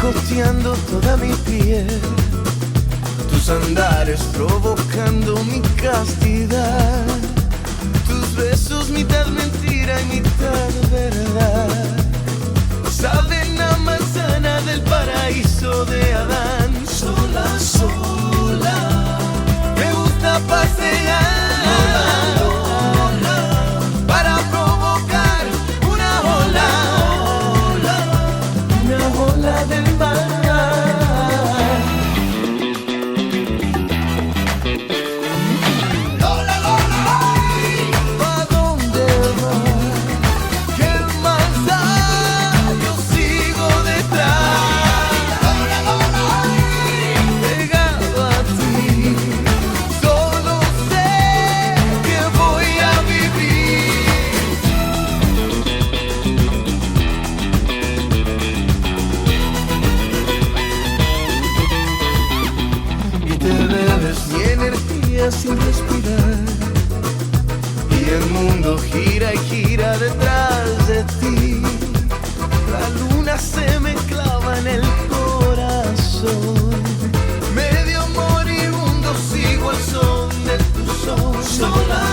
picoteando toda mi piel, tus andares provocando mi castidad, tus besos mitad mentira y mitad verdad, saben a manzana del paraíso de Adán. Sola, sola, me gusta pasear para provocar una ola del mar. Sin respirar, y el mundo gira y gira detrás de ti. La luna se me clava en el corazón, medio moribundo sigo el son de tu son. Sola